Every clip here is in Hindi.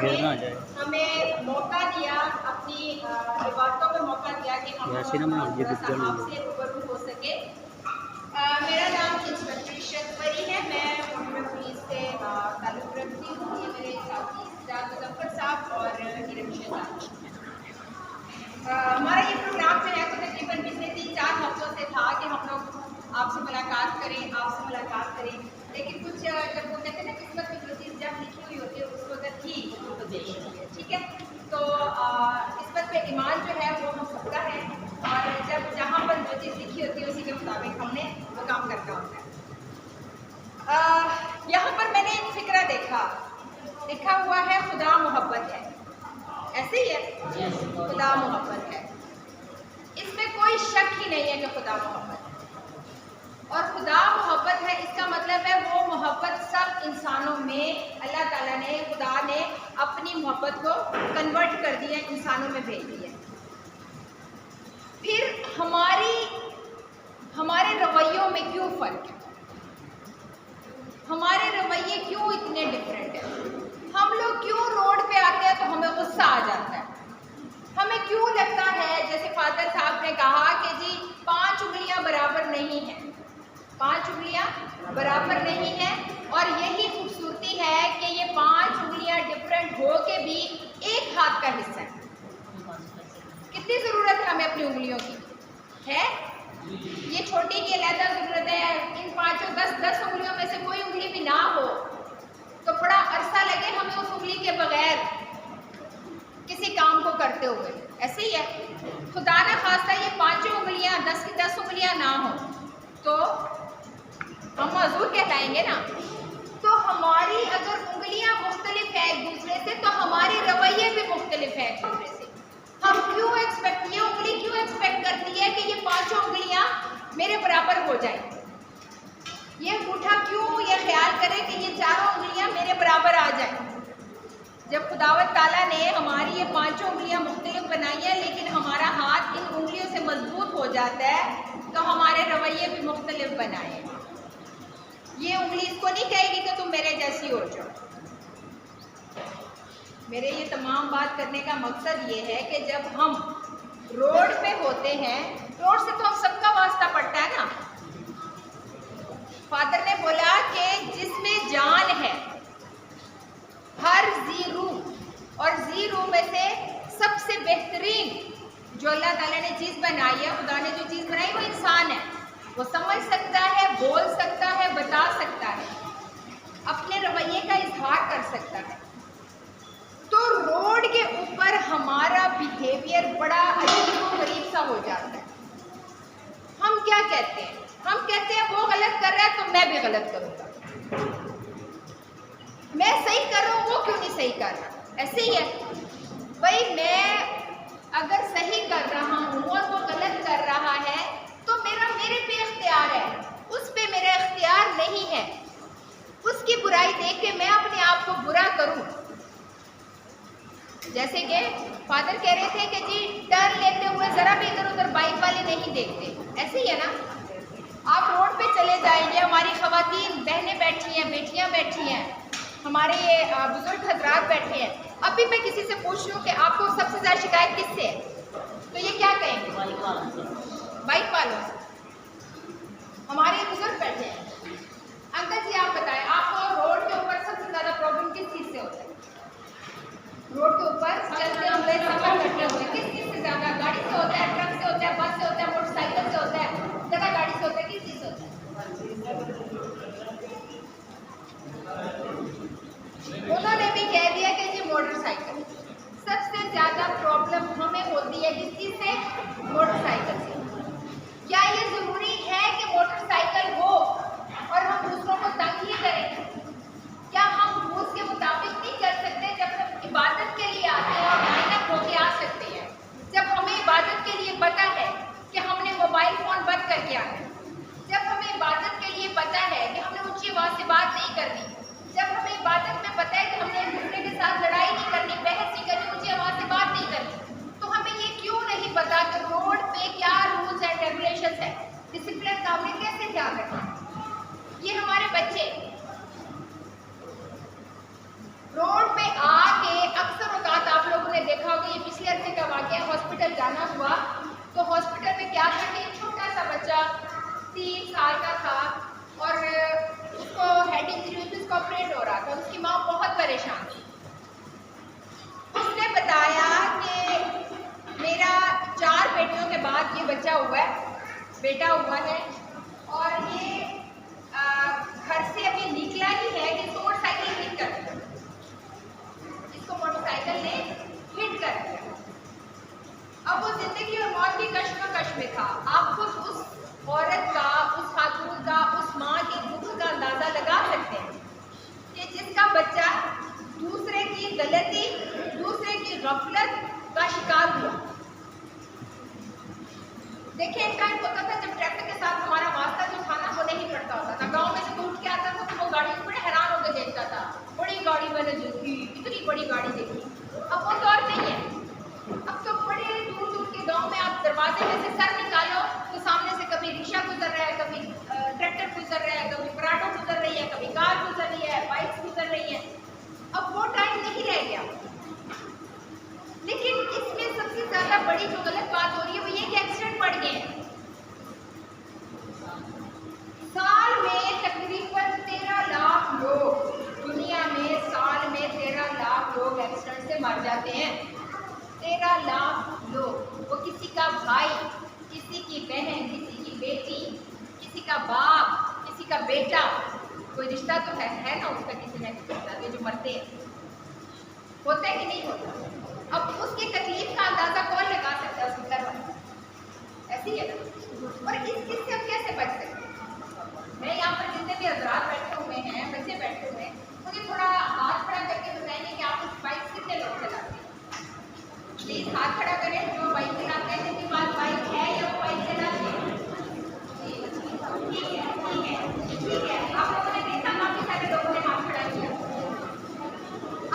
ने हमें मौका दिया, अपनी इबादतों में मौका दिया कि हम आपसे रूबरू हो सके। मेरा नाम इंस्पेक्टर शतवरी है, मैं मोहम्मद पुलिस से ताल्लुक़ रखती हूँ। ये मेरे साथी सिराज मुजफ्फर साहब और हमारा ये प्रोग्राम जो है तो तकरीबन पिछले 3-4 हफ्तों से था कि हम लोग आपसे मुलाकात करें, लेकिन कुछ जब वो कहते हैं ना किस्मत में जो चीज़ जब लिखी हुई होती है उसको अगर ठीक तो देख होती है, ठीक है। तो किस्मत पे ईमान जो है वो हम सबका है, और जब जहाँ पर जो चीज़ लिखी होती है उसी के मुताबिक हमने वो काम करना होता है। यहाँ पर मैंने एक फिक्रा देखा, लिखा हुआ है खुदा मोहब्बत है, ऐसे ही है, खुदा मोहब्बत है। इसमें कोई शक ही नहीं है कि खुदा मोहब्बत है, और खुदा मोहब्बत है इसका मतलब है वो मोहब्बत सब इंसानों में अल्लाह ताला ने, खुदा ने अपनी मोहब्बत को कन्वर्ट कर दिया, इंसानों में भेज दिया। फिर हमारे रवैयों में क्यों फ़र्क है, हमारे रवैये क्यों इतने डिफरेंट हैं? हम लोग क्यों रोड पे आते हैं तो हमें गुस्सा आ जाता है? हमें क्यों लगता है, जैसे फादर साहब ने कहा कि जी 5 उंगलियां बराबर नहीं हैं, 5 उंगलियां बराबर नहीं हैं, और यही खूबसूरती है कि ये 5 उंगलियां डिफरेंट हो के भी एक हाथ का हिस्सा है। कितनी ज़रूरत है हमें अपनी उंगलियों की, है ये छोटी की अलहदा ज़रूरत है। इन 5-10 उंगलियों में से कोई उंगली भी ना हो तो बड़ा अरसा लगे हमें उस उंगली के बगैर किसी काम को करते हुए, ऐसे ही है। खुदा ना खास्ता ये 5 उंगलियां 10 की 10 उंगलियां ना हो तो हम मजदूर कहलाएंगे ना। तो हमारी अगर उंगलियां मुख्तलिफ है एक दूसरे से तो हमारे रवैये भी मुख्तलिफ है एक दूसरे से। हम क्यों ये उंगली क्यों एक्सपेक्ट करती है कि ये 5 उंगलियां मेरे बराबर हो जाए, ये अंगूठा क्यों ये ख्याल करे कि ये 4 उंगलियां मेरे बराबर आ जाए, जब खुदावत ताला ने हमारी ये 5 उंगलियां मुख्तलिफ बनाई है, लेकिन हमारा हाथ इन उंगलियों से मजबूत हो जाता है तो हमारे रवैये भी मुख्तलिफ बनाए। ये उंगली इसको नहीं कहेगी कि तुम मेरे जैसी हो जाओ। मेरे ये तमाम बात करने का मकसद ये है कि जब हम रोड पे होते हैं, रोड से तो हम सबका वास्ता पड़ता है ना। फादर ने बोला कि जिसमें जान है हर जी रूह, और जी रूह में से सबसे बेहतरीन जो अल्लाह ताला ने चीज़ बनाई है, खुदा ने जो चीज़ बनाई वो इंसान है। वो समझ सकता है, बोल सकता है, बता सकता है, अपने रवैये का इजहार कर सकता है। तो रोड के ऊपर हमारा बिहेवियर बड़ा अजीब-ओ-गरीब सा हो जाता है। हम क्या कहते हैं? हम कहते हैं वो गलत कर रहा है तो मैं भी गलत करूँगा, मैं सही कर रहा हूँ वो क्यों नहीं सही कर रहा, ऐसे ही है भाई। मैं अगर सही कर रहा हूँ और वो गलत कर रहा है तो मेरे पे इख्तियार है, उस पे मेरा इख्तियार नहीं है। उसकी बुराई देख के मैं अपने आप को बुरा करूँ। जैसे कि फादर कह रहे थे कि जी टर्न लेते हुए ज़रा भी इधर उधर बाइक वाले नहीं देखते, ऐसे ही है ना। आप रोड पे चले जाएंगे, हमारी ख़वातीन बहनें बैठी हैं, बेटियां बैठी हैं, हमारे ये बुजुर्ग हजरात बैठे हैं। अभी मैं किसी से पूछ लूँ कि आपको सबसे ज़्यादा शिकायत किससे है, तो ये क्या कहेंगे? बाइक वालों से। हमारे बुजुर्ग बैठे हैं, अंकल जी आप बताएं आपको रोड के ऊपर सबसे ज़्यादा प्रॉब्लम किस चीज़ से होता है? रोड के ऊपर चलते हुए, सफर करते हुए किस चीज़ से ज़्यादा? गाड़ी से होता है, ट्रक से होता है, बस से होता है, मोटरसाइकिल से होता है, ज़्यादा गाड़ी से होता है, किस चीज़ से होता है? उन्होंने भी कह दिया कि जी मोटरसाइकिल। सबसे ज़्यादा प्रॉब्लम हमें होती है किस चीज़ से? मोटरसाइकिल से। क्या ये ज़रूरी है कि मोटरसाइकिल हो और हम दूसरों को तंग ही करें? क्या हम रूल्स के मुताबिक नहीं कर सकते? जब हम इबादत के लिए आते हैं और लाइनअप होके आ सकते हैं, जब हमें इबादत के लिए पता है कि हमने मोबाइल फ़ोन बंद करके आना है, जब हमें इबादत के लिए पता है कि हमने ऊंची आवाज़ से बात नहीं करनी, जब हमें इबादत में पता है कि हमने एक दूसरे के साथ लड़ाई नहीं करनी, बहस नहीं करनी, ऊंची आवाज़ से बात नहीं करनी, तो हमें ये क्यों नहीं पता कि रोड पे क्या रूल्स एंड रेगुलेशंस है, डिसिप्लिन का हमने कैसे ध्यान रखना है? ये हमारे बच्चे रोड पे आके जिसका ऑपरेट हो रहा था, उसकी माँ बहुत परेशान थी। उसने बताया कि मेरा 4 बेटियों के बाद ये बच्चा हुआ है, बेटा हुआ है, और ये घर से अभी निकला ही है कि तो मोटरसाइकिल हिट कर दिया, इसको मोटरसाइकिल ने हिट कर दिया। अब वो जिंदगी और मौत की कश्मकश में था। आप खुद उस औरत का, उस खातून का, उस माँ के दुख का अंदाजा लगा सकते हैं कि जिसका बच्चा दूसरे की गलती, दूसरे की गफलत का शिकार हुआ। देखिए, एक टाइम होता था जब ट्रैफिक के साथ हमारा वास्ता जो था ना वो नहीं पड़ता होता था। गांव में से तो उठ के आता था तो वो गाड़ी को बड़े हैरान होकर देखता था, बड़ी गाड़ी मैंने देखी, इतनी बड़ी गाड़ी देखी। अब वो दौर नहीं है। अब तो बड़े दूर दूर के गांव में आप दरवाजे में से सर निकालो तो सामने से कभी रिक्शा गुजर रहा है, कभी ट्रैक्टर गुजर रहा है, कभी पराठो गुजर रही है, कभी कार गुजर रही है, बाइक गुजर रही है। अब वो टाइम नहीं रह गया। लेकिन इसमें सबसे ज्यादा बड़ी जो गलत बात हो रही है वो ये कि एक्सीडेंट बढ़ गए हैं। साल में तकरीबन 13 लाख लोग दुनिया में, साल में 13 लाख लोग एक्सीडेंट से मर जाते हैं। 13 लाख लोग। वो किसी का भाई, किसी की बहन, किसी की बेटी, किसी का बाप, किसी का बेटा, कोई रिश्ता तो है ना उसका किसी न किसी का, जो मरते हैं। होता है कि नहीं होता? अब उसकी तकलीफ का अंदाजा कौन लगा सकता है? उसकी तरफ ऐसी है ना। और इस चीज से हम कैसे बच सकते हैं? मैं यहाँ पर जितने भी हजरात बैठे हुए हैं, बच्चे बैठे हुए हैं, मुझे थोड़ा हाथ खड़ा करके बताएंगे कि आप उस बाइक कितने लोग चलाते हैं? प्लीज हाथ खड़ा करें जो बाइक चलाते हैं, जिनके पास बाइक है या वो बाइक चलाते हैं। ठीक है, ठीक है, ठीक है। आप लोगों ने देखा काफी सारे लोगों ने हाथ खड़ा किया।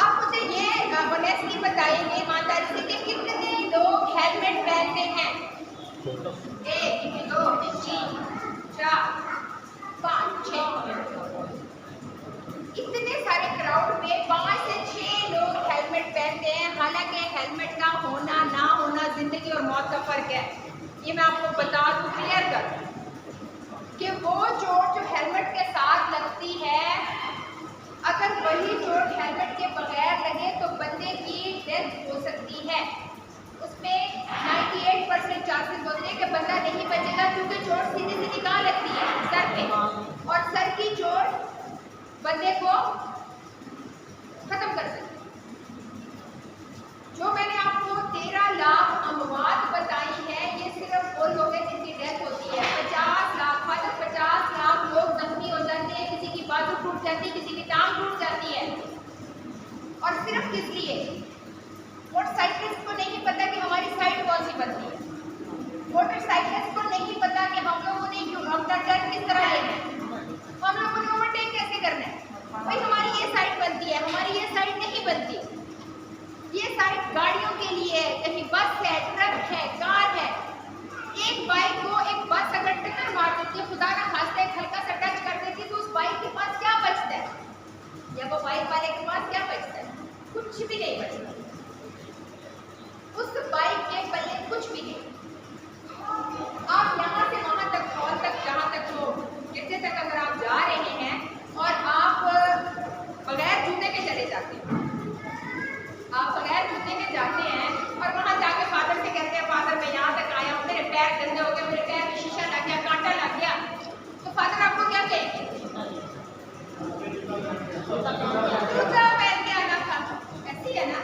आप मुझे ये ऑनेस्टली बताएंगे ईमानदारी से कि कितने लोग हेलमेट पहनते हैं? 1 2 3 4 5 6। इतने सारे क्राउड में 5 से 6 लोग हेलमेट पहनते हैं। हालांकि हेलमेट का होना ना होना जिंदगी और मौत का फर्क है। ये मैं आपको बता दूं, क्लियर कर कि वो चोट जो हेलमेट के साथ लगती है, अगर वही चोट हेलमेट के बगैर लगे तो बंदे की डेथ हो सकती है। उसमें 98% चांसेस होते हैं कि बंदा नहीं बचेगा, क्योंकि चोट सीधी सीधी कहाँ लगती है? सर पे। और सर की चोट बंदे को खत्म कर सकती है। जो मैंने आपको 13 लाख अमवात बताई है, ये सिर्फ वो लोग हैं जिनकी डेथ होती है। 50 लाख, मतलब 50 लाख लोग जख्मी हो जाते हैं, किसी की बाजू टूट जाती है, किसी की टांग टूट जाती है। और सिर्फ किस लिए? मोटरसाइकिलिस्ट को नहीं पता कि हमारी साइड कौन सी बनती है। मोटरसाइकिलिस्ट को नहीं पता कि हम लोगों ने अपना टर्न किस तरह लेना है, हम लोगों ने ओवरटेक कैसे करना है। भाई हमारी ये साइड बनती है, हमारी ये साइड नहीं बनती। ये साइड गाड़ियों के लिए है, कहीं बस है, ट्रक है, कार है। एक बाइक को एक बस अगर टक्कर मार देती है, खुदा ना खास्ता एक हल्का सा टच कर देती है, तो उस बाइक के पास क्या बचता है? या वो बाइक वाले के पास क्या बचता है? कुछ भी नहीं बचता। उस बाइक के पल्ले कुछ भी नहीं। आप यहाँ से वहां तक, हॉल तक, जहाँ तक हो, जितने तक अगर आप जा रहे हैं और आप बगैर जूते के चले जाते हैं, आप बगैर जूते के जाते हैं और वहां जाके फादर से कहते हैं, फादर मैं यहाँ तक आया हूँ, मेरे पैर गंदे हो गए, मेरे पैर में शीशा लग गया, कांटा लग गया, तो फादर आपको क्या कहेंगे? जूता पहन के आना था। ऐसी है ना?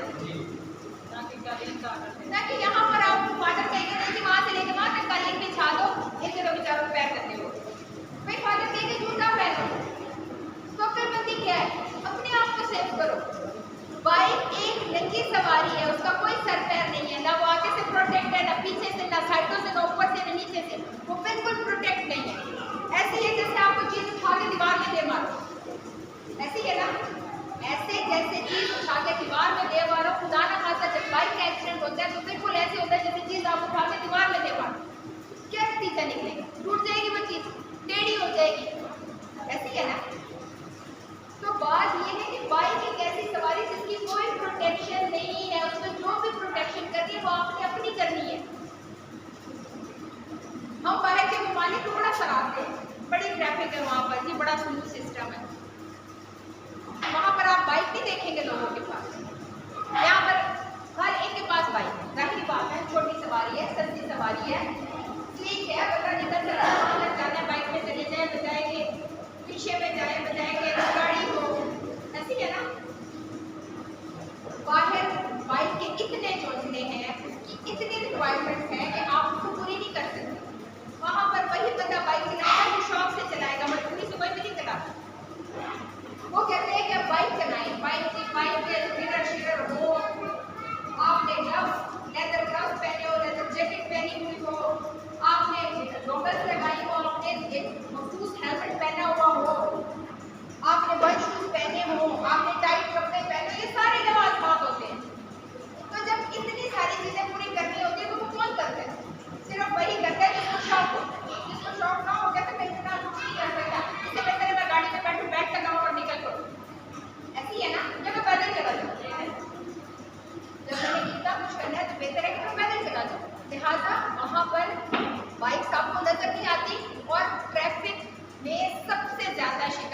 ना कि यहाँ पर आप फादर कहेंगे नहीं कि वहां से लेके वहां तक कालीन बिछा दो, इनके तो बेचारों पैर करते हो। भाई फादर कहेंगे जूता पहनो। तो फिर बंदी क्या है? अपने आप को सेव करो। बाइक एक नंगी सवारी है, उसका कोई सर पैर नहीं है, ना वो आगे से प्रोटेक्ट है, ना पीछे से, ना साइडों से, ना ऊपर से, ना नीचे से। वो बिल्कुल प्रोटेक्ट नहीं है। ऐसी है जैसे आपको चीज उठा के दीवार में दे मारो। ऐसी है ना? ऐसे जैसे चीज उठा के दीवार में दे मारो, खुदा ना खासा जब बाइक का एक्सीडेंट होता है तो बिल्कुल ऐसे होता है जैसे चीज आप उठा के दीवार में दे मारो। क्या नतीजा निकलेगा? टूट जाएगी वो चीज, टेढ़ी हो जाएगी। ऐसी है ना? तो बात ये है कि बाइक एक ऐसी सवारी जिसकी कोई प्रोटेक्शन नहीं है, उसमें जो भी प्रोटेक्शन करनी है वो आपने अपनी करनी है। हम बाहर के ममालिक को बड़ा सराहते हैं, बड़ी ट्रैफिक है वहाँ पर जी, बड़ा स्मूथ सिस्टम है।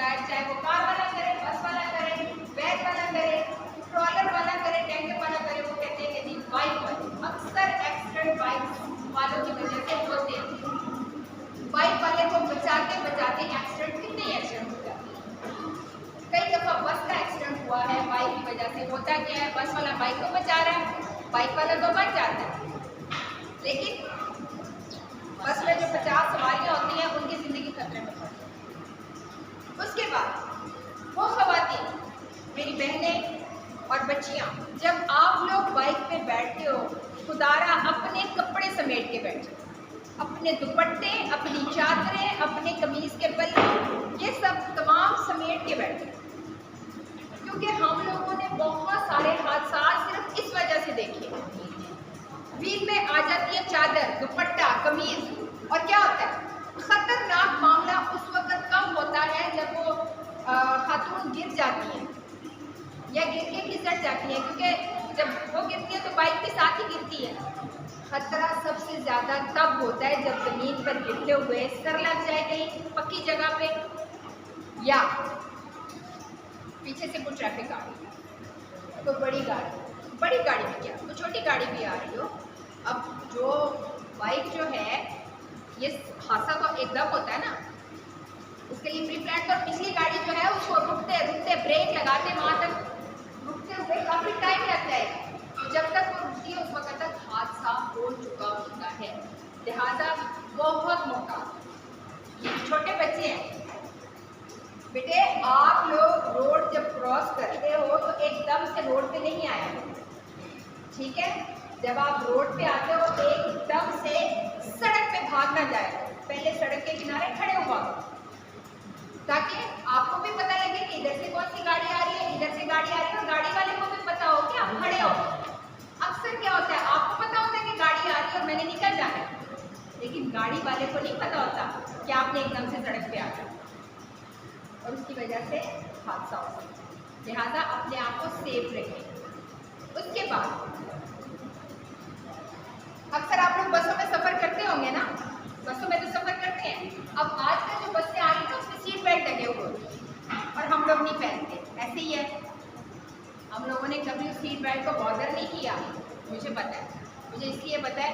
शिकायत, चाहे वो कार वाला करे, बस वाला करे, वैन वाला करे, ट्रॉलर वाला करे, टैंकर वाला करे, वो कहते हैं कि जी बाइक वाले। अक्सर एक्सीडेंट बाइक वालों की वजह से होते हैं। बाइक वाले को बचाते बचाते एक्सीडेंट, कितने एक्सीडेंट हो जाते हैं। कई दफ़ा बस का एक्सीडेंट हुआ है बाइक की वजह से। होता क्या है, बस वाला बाइक को बचा रहा है, बाइक वाला तो बच जाता है, लेकिन बस में जो 50 सवारियाँ होती हैं उनकी ज़िंदगी खतरे में पड़ती है। उसके बाद वो ख़वातीन, मेरी बहनें और बच्चियाँ, जब आप लोग बाइक पे बैठते हो, खुदारा अपने कपड़े समेट के बैठे, अपने दुपट्टे, अपनी चादरें, अपने कमीज़ के पल्ले, ये सब तमाम समेट के बैठे, क्योंकि हम लोगों ने बहुत सारे हादसा सिर्फ इस वजह से देखे। व्हील में आ जाती है चादर, दुपट्टा, कमीज, और क्या होता है, खतरनाक मामला उस वक्त कम होता है जब वो खातून गिर जाती हैं या गिर के फिसट जाती हैं, क्योंकि जब वो गिरती है तो बाइक के साथ ही गिरती है। खतरा सबसे ज़्यादा तब होता है जब ज़मीन पर गिरते हुए सर लग जाए कहीं पक्की जगह पे, या पीछे से कोई ट्रैफिक आ रही है, तो बड़ी गाड़ी में क्या, तो छोटी गाड़ी भी आ रही हो। अब जो बाइक जो है, ये हादसा तो एकदम होता है ना, उसके लिए प्री प्लान। और पिछली गाड़ी जो है उसको रुकते ब्रेक लगाते, वहाँ तक रुकते हुए काफ़ी टाइम लग जाएगा। तो जब तक वो रुकती है उस वक्त तक हादसा हो चुका होता है। लिहाजा बहुत मौका, छोटे बच्चे हैं बेटे, आप लोग रोड जब क्रॉस करते हो तो एकदम से रोड पे नहीं आए, ठीक है। जब आप रोड पे आते हो तो एकदम से सड़क पे भाग ना जाए, पहले सड़क के किनारे खड़े हुआ, ताकि आपको भी पता लगे कि इधर से कौन सी गाड़ी आ रही है, इधर से गाड़ी आ रही है, और गाड़ी वाले को भी पता हो कि आप खड़े हो। अक्सर क्या होता है, आपको पता होता है कि गाड़ी आ रही है और मैंने निकल जाना है, लेकिन गाड़ी वाले को नहीं पता होता कि आपने एकदम से सड़क पे आ जाए, और उसकी वजह से हादसा हो सकता है। लिहाजा अपने आप को सेफ रखें। उसके बाद अक्सर आप लोग बसों में सफ़र करते होंगे ना, बसों में तो सफ़र करते हैं। अब आजकल जो बसें आ रही हैं उसमें सीट बेल्ट लगे हुए और हम लोग नहीं पहनते, ऐसे ही है। हम लोगों ने कभी उस सीट बेल्ट को बॉदर नहीं किया, मुझे पता है। मुझे इसलिए पता है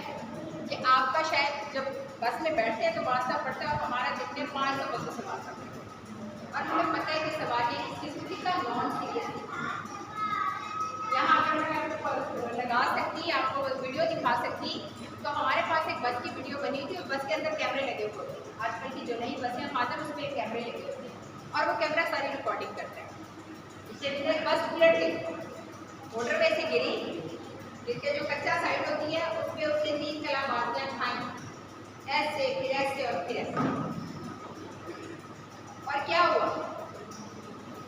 कि आपका शायद जब बस में बैठते हैं तो वास्ता पड़ता है, और हमारा जितने 500 बसों से वास्ता पड़ता है, और हमें पता है कि सवारी इस किस्म का नॉन सीरियस। यहाँ अगर मैं लगा सकती, आपको वीडियो दिखा सकती, तो हमारे पास एक बस की वीडियो बनी थी, बस के अंदर कैमरे लगे हुए थे। आजकल की जो नई बसें खाते हैं उसमें कैमरे लगे होते हैं, और वो कैमरा सारी रिकॉर्डिंग करता है। इससे पहले बस उलट गई, मोटरवे से गिरी, गिर के जो कच्चा साइड होती है उस पर उसने 3 कला बातियाँ खाई, ऐसे फिर ऐसे और फिर ऐसे। और क्या हुआ,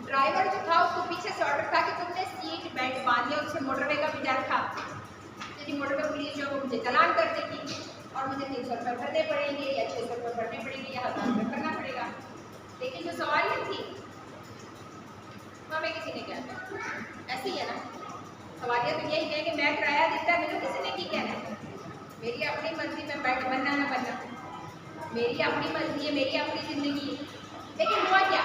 ड्राइवर जो था उसको पीछे से ऑर्डर था कि तुमने सीट बेल्ट बांधी, और उससे मोटरवे का भी डर था कि मोटरवे पुलिस जो है मुझे चालान कर देगी और मुझे 300 रुपये भरने पड़ेंगे या 600 रुपये भरने पड़ेंगे या 1000 रुपये भरना पड़ेगा। लेकिन जो सवारी थी हमें किसी ने क्या कहा, ऐसी है ना, सवारियाँ तो यही है कि मैं किराया देता है, मुझे किसी ने की कहना है, मेरी अपनी मर्जी में बेल्ट बनना ना बनना, मेरी अपनी मर्जी है, मेरी अपनी ज़िंदगी है। लेकिन हुआ क्या,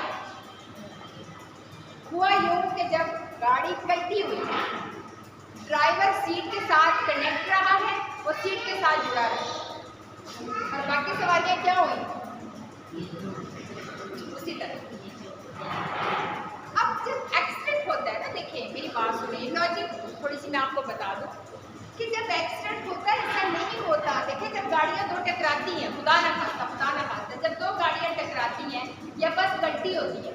हुआ यूँ कि जब गाड़ी कटी हुई है, ड्राइवर सीट के साथ कनेक्ट रहा है, वो सीट के साथ जुड़ा रहा है, और बाकी सवारियाँ क्या हुई उसी तरह। अब जब एक्सीडेंट होता है ना, देखिए मेरी बात सुनिए, लॉजिक थोड़ी सी मैं आपको बता दूं कि जब एक्सीडेंट होता है ऐसा नहीं होता। देखिए जब गाड़ियाँ दो टकराती हैं, खुदा ना खास्ता, जब दो गाड़ियाँ टकराती हैं या बस पलटी होती है,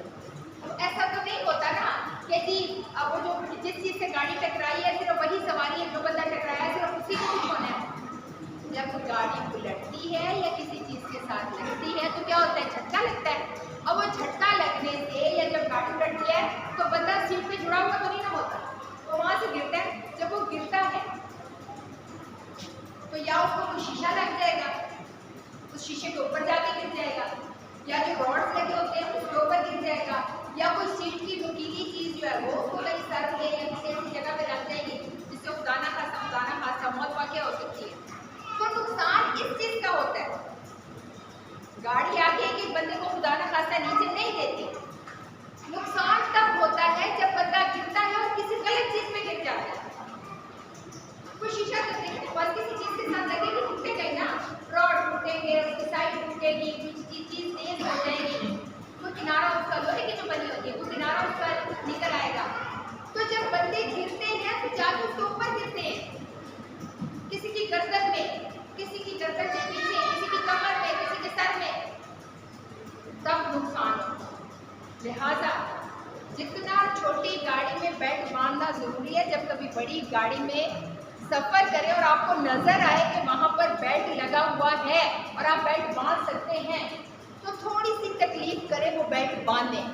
तो ऐसा तो नहीं होता ना कि जी अब वो जो जिस चीज़ से गाड़ी टकराई है सिर्फ वही सवारी है, जो बंदा टकराया है सिर्फ उसी को कुछ होना है। जब गाड़ी उलटती है या किसी चीज़ के साथ लगती है तो क्या होता है, झटका लगता है। और वो झटका लगने से या जब गाड़ी उलटती है तो बंदा सीट पे जुड़ा हुआ तो नहीं ना होता, तो वहाँ से गिरता है। जब वो गिरता है तो या उसको कोई शीशा लग जाएगा, उस शीशे के ऊपर जाके गिर जाएगा, या जो रॉड्स लगे होते हैं उसके ऊपर गिर जाएगा, या कोई सीट की नुकीली चीज़ जो है वो उसको कहीं सर पे या किसी ऐसी जगह पे लग जाएगी जिससे खुदाना खासा मौत वाक़या हो सकती है। तो नुकसान इस चीज़ का होता है, गाड़ी आके एक बंदे को खुदाना खासा नीचे नहीं देती, फिर जाके उसके ऊपर गिरते हैं, किसी की गर्दन में, किसी की गर्दन के पीछे, किसी की कमर में, किसी के सर में, तब नुकसान होता है। लिहाजा जितना छोटी गाड़ी में बेल्ट बांधना जरूरी है, जब कभी बड़ी गाड़ी में सफर करें और आपको नजर आए कि वहां पर बेल्ट लगा हुआ है और आप बेल्ट बांध सकते हैं, तो थोड़ी सी तकलीफ करें, वो बेल्ट बांधें,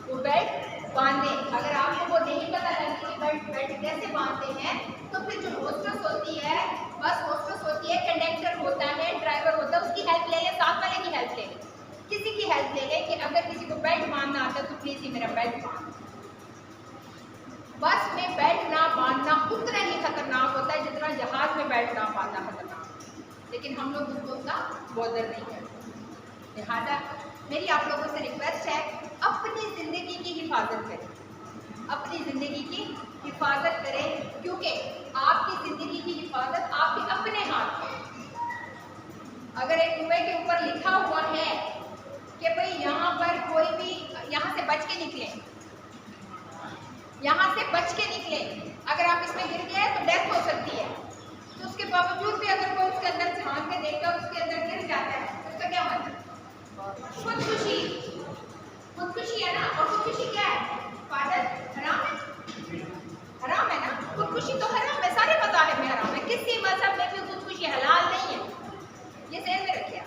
वो बेल्ट बांधें। अगर आपको वो नहीं पता लगे कि बेल्ट कैसे बांधते हैं, तो फिर जो होस्टेस होती है, बस होस्टेस होती है, कंडक्टर होता है, ड्राइवर होता है, उसकी हेल्प ले लें, साथ वाले की हेल्प ले लें, किसी की हेल्प ले लें कि अगर किसी को बेल्ट बांधना आता है तो प्लीज ही मेरा बेल्ट बांध। बस में बेल्ट ना बांधना उतना ही खतरनाक होता है जितना जहाज में बेल्ट ना बांधना खतरनाक, लेकिन हम लोग उसको उतना बॉदर नहीं करते। लिहाजा मेरी आप लोगों से रिक्वेस्ट है, अपनी ज़िंदगी की हिफाजत करें, अपनी ज़िंदगी की हिफाजत करें, क्योंकि आपकी ज़िंदगी की हिफाजत आपके अपने हाथ में। अगर एक कुएं के ऊपर लिखा हुआ है कि भाई यहाँ पर कोई भी यहाँ से बच के निकले, यहाँ से बच के निकले, अगर आप इसमें गिर गए तो डेथ हो सकती है, तो उसके बावजूद भी अगर कोई उसके अंदर झांक के देखकर उसके अंदर गिर जाता है, तो उसका क्या मतलब? खुदकुशी, खुदकुशी है ना। और खुदकुशी क्या है? फादर हराम है, हराम है ना। खुदकुशी तो हराम है, सारे मज़ाहिब में हराम है, किसी मजहब में भी खुदकुशी हलाल नहीं है, ये ज़हन में रखिए।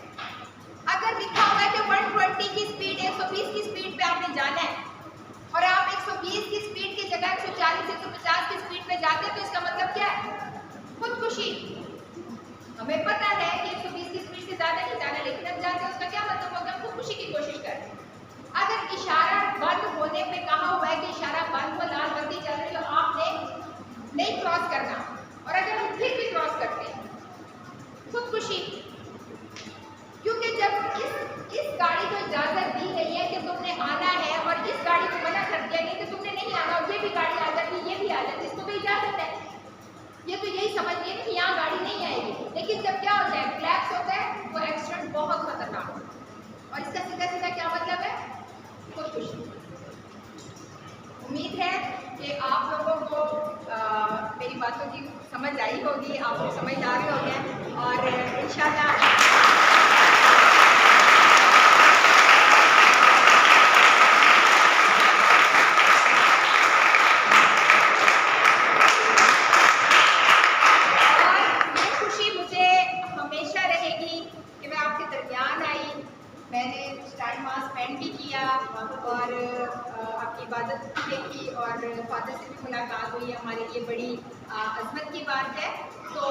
अगर लिखा हुआ है कि 120 की स्पीड, 120 की स्पीड पे आपने जाना है और आप 120 की स्पीड की जगह 140 150 की स्पीड पे जाते हैं, तो इसका मतलब क्या है? खुदकुशी। हमें पता है कि 120 की स्पीड से ज़्यादा नहीं जाना, लेकिन अब जाते हैं, उसका क्या मतलब होगा? खुदकुशी की कोशिश कर रहे हैं। अगर इशारा बंद होने पे कहा हुआ है कि इशारा बंद हो, लाल बत्ती चल रही है, आपने नहीं क्रॉस करना, और अगर हम फिर भी क्रॉस करते हैं, खुदकुशी। क्योंकि जब इस गाड़ी को इजाजत दी गई है कि तुमने आना है और इस गाड़ी को मना कर दिया गया कि तुमने नहीं आना, और ये भी गाड़ी आ जाती, ये भी आ जाती, इसको तो इजाजत है, ये तो यही समझ रही है कि यहाँ गाड़ी नहीं आएगी। लेकिन जब क्या होता है, क्लैप्स होता है, वो एक्सीडेंट बहुत खतरनाक होता है, और इसका सीधा सीधा क्या मतलब है? खुदकुशी। उम्मीद है कि आप लोगों को मेरी बातों की समझ आई होगी, आप लोग समझदार हो गए, और इंशाल्लाह मैंने स्टाइल मास्क पहन भी किया और आपकी इबादत भी देखी और फादर से भी मुलाकात हुई, हमारे लिए बड़ी अज़मत की बात है। तो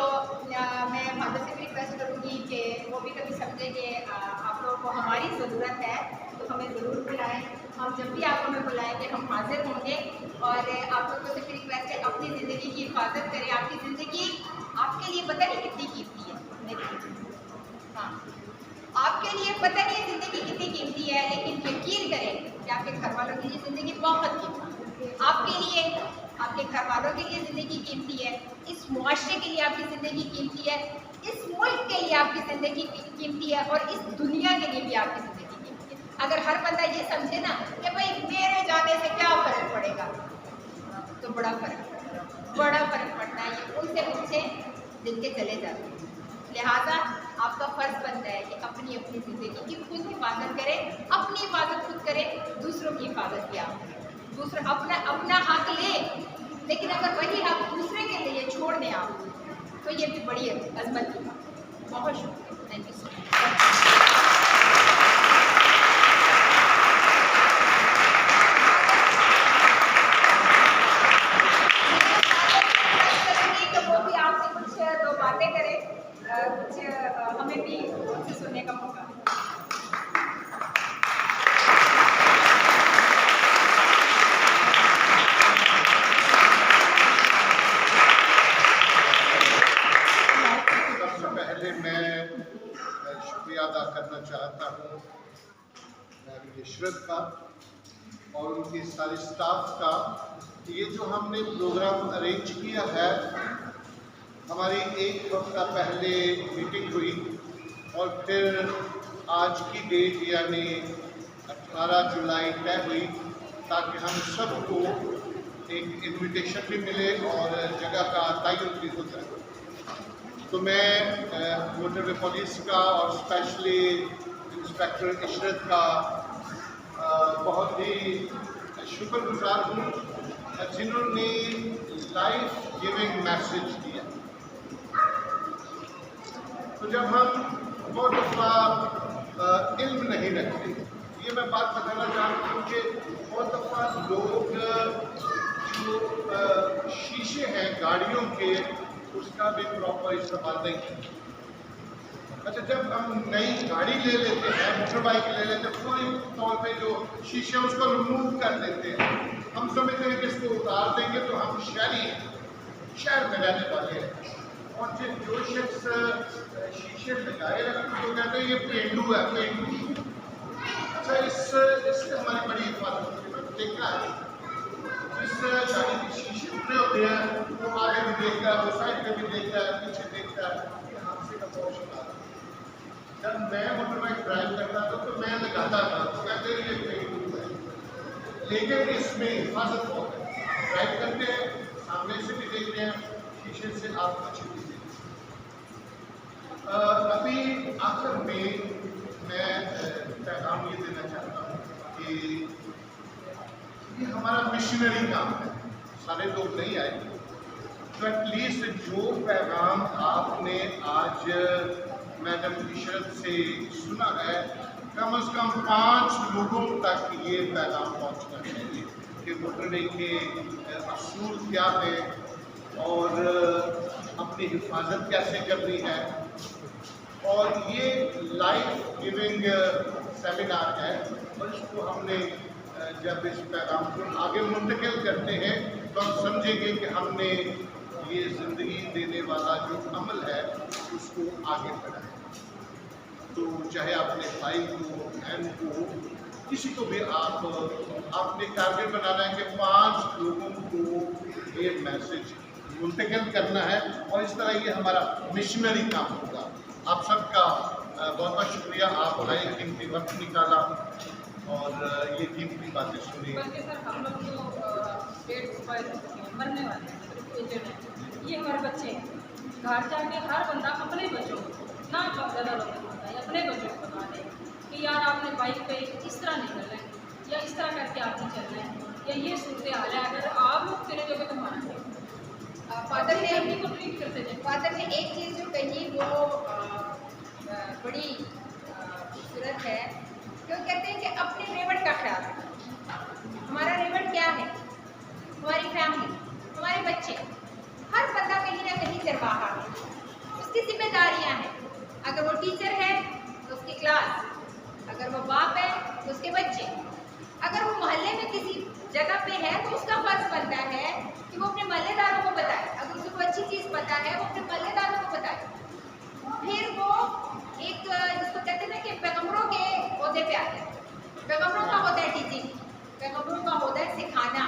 मैं फादर से भी रिक्वेस्ट करूँगी कि वो भी कभी समझे कि आप लोगों को हमारी ज़रूरत है, तो हमें ज़रूर बुलाएं। हम जब भी आप हमें बुलाएंगे हम हाजिर होंगे, और आप लोगों से भी रिक्वेस्ट है, अपनी ज़िंदगी की हिफाजत करें। आपकी ज़िंदगी आपके लिए पता नहीं कितनी कीमती है, हाँ, आपके लिए पता नहीं ज़िंदगी कितनी कीमती है, लेकिन यकीन करें कि आपके घर वालों के लिए ज़िंदगी बहुत कीमती है। आपके लिए, आपके घर वालों के लिए ज़िंदगी कीमती है, इस मुआशरे के लिए आपकी ज़िंदगी कीमती है, इस मुल्क के लिए आपकी ज़िंदगी कीमती है, और इस दुनिया के लिए भी आपकी ज़िंदगी कीमती है। अगर हर बंदा ये समझे ना कि भाई मेरे जाने से क्या फ़र्क पड़ेगा, तो बड़ा फ़र्क पड़ता है। ये उनसे पूछे जिनके चले जाते हैं। लिहाजा आपका फ़र्ज़ बनता है कि अपनी अपनी ज़िंदगी की खुद हिफाजत करें, अपनी हिफाजत खुद करें, दूसरों की हिफाजत भी आप करें। दूसरा अपना हक ले, लेकिन अगर वही हक दूसरे के लिए छोड़ दें आप, तो ये भी बड़ी अज़मत की बात। बहुत शुक्रिया, थैंक यू सो मच। कुछ हमें भी उनसे सुनने का मौका। सबसे पहले मैं शुक्रिया अदा करना चाहता हूँ इशरत का और उनके सारे स्टाफ का। ये जो हमने प्रोग्राम अरेंज किया है, हमारी एक हफ्ता पहले मीटिंग हुई और फिर आज की डेट यानी 18 जुलाई तय हुई, ताकि हम सबको एक इनविटेशन भी मिले और जगह का तयन भी हो जाए। तो मैं मोटरवे पुलिस का और स्पेशली इंस्पेक्टर इशरत का बहुत ही शुक्रगुजार हूँ जिन्होंने लाइफ गिविंग मैसेज दिया। तो जब हम बहुत दफ़ा इल्म नहीं रखते, ये मैं बात बताना चाहता हूँ कि बहुत दफ़ा लोग जो शीशे हैं गाड़ियों के उसका भी प्रॉपर इस्तेमाल नहीं करते। अच्छा, जब हम नई गाड़ी ले लेते हैं, मोटर बाइक ले लेते हैं, पूरी तौर पे जो शीशे उसको रिमूव कर देते हैं। हम समझते हैं कि इसको उतार देंगे तो हम शहर में रहने वाले हैं। और जो शख्स शीशे लगाए रखते तो कहते हैं ये पेंडू है, पेंडू। अच्छा, इससे हमारी बड़ी हिफाजत होती है। देखा है जिस गाड़ी के शीशे उतरे होते हैं वो आगे भी देखता है, वो साइड में भी देखता है, पीछे देखता है, ये हादसे का बहुत शिकार है। जब मैं मोटर बाइक ड्राइव करता था तो मैं लगाता था तो कहते हैं ये पेंडू है, लेकिन इसमें हिफाजत बहुत है। ड्राइव करते हैं, सामने से भी देखते हैं, शीशे से आप अच्छी भी देखते हैं। अभी आखिर में मैं पैगाम ये देना चाहता हूँ कि ये हमारा मिशनरी काम है, सारे लोग नहीं आए, तो एटलीस्ट जो पैगाम आपने आज मैडम इशरत से सुना है, कम से कम 5 लोगों तक ये पैगाम पहुंचना चाहिए कि मोटरवे के असूल क्या है और अपनी हिफाजत कैसे करनी है। और ये लाइफ गिविंग सेमिनार है और इसको हमने जब इस पैगाम को आगे मुंतकिल करते हैं तो हम समझेंगे कि हमने ये ज़िंदगी देने वाला जो अमल है उसको आगे बढ़ाया। तो चाहे आपने भाई को, बहन को, किसी को भी आपने टारगेट बनाना है कि 5 लोगों को ये मैसेज मुंतकिल करना है और इस तरह ये हमारा मिशनरी काम होगा। आप सबका बहुत बहुत शुक्रिया, आप आए, कीमती वक्त निकाला और ये कीमती बातें सुनी। सर, हम लोग जो मरने वाले हैं, ये हमारे बच्चे हैं। घर जाके हर बंदा अपने बच्चों को, ना ज़्यादा लोगों को बताए, अपने बच्चों को बता दें कि यार आपने बाइक पे इस तरह नहीं करना है या इस तरह करके आपने चलना है या ये सूरत हाल है, अगर आप लोग चले जाओगे तो हमारा नहीं। फादर ने अपनी को ट्रीट करते थे। फादर ने एक चीज़ जो कही वो बड़ी खूबसूरत है, जो कहते हैं कि अपने रेवट का ख्याल रखें। हमारा रेवट क्या है? हमारी फैमिली, हमारे बच्चे। हर बंदा कहीं ना कहीं चरवाहा है, उसकी जिम्मेदारियां हैं। अगर वो टीचर है तो उसकी क्लास, अगर वो बाप है तो उसके बच्चे, अगर वो मोहल्ले में किसी जगह पे है तो उसका फर्ज बनता है कि वो अपने मोहल्लेदारों को बताए। अगर उसको कोई अच्छी चीज़ पता है वो अपने मोहल्लेदारों को बताए। फिर वो एक जिसको कहते हैं ना कि पैगंबरों के ओहदे पे आते हैं। पैगंबरों का होता है टीचिंग, पैगंबरों का होता है सिखाना।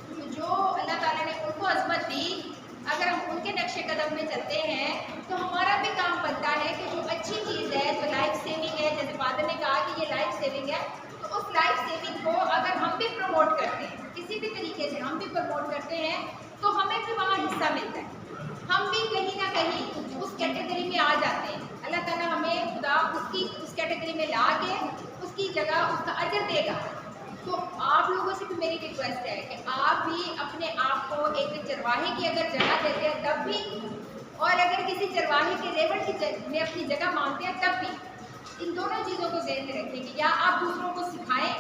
तो जो अल्लाह ताला ने उनको अज़मत दी, अगर हम उनके नक्शे कदम में चलते हैं तो हमारा भी काम बनता है कि जो अच्छी चीज़ है, जो लाइफ सेविंग है, जैसे फादर ने कहा कि ये लाइफ सेविंग है, तो उस लाइफ सेविंग को अगर हम भी प्रमोट करते हैं, किसी भी तरीके से हम भी प्रमोट करते हैं, तो हमें भी वहाँ हिस्सा मिलता है। हम भी कहीं ना कहीं उस कैटेगरी में आ जाते हैं। अल्लाह ताला हमें खुदा उसकी उस कैटेगरी में ला के उसकी जगह उसका अजर देगा। तो आप लोगों से भी मेरी रिक्वेस्ट है कि आप भी अपने आप को एक चरवाहे की अगर जगह देते हैं तब भी, और अगर किसी चरवाहे के रेवट की में अपनी जगह मानते हैं तब भी, इन दोनों चीज़ों को ध्यान में रखें कि या आप दूसरों को सिखाएं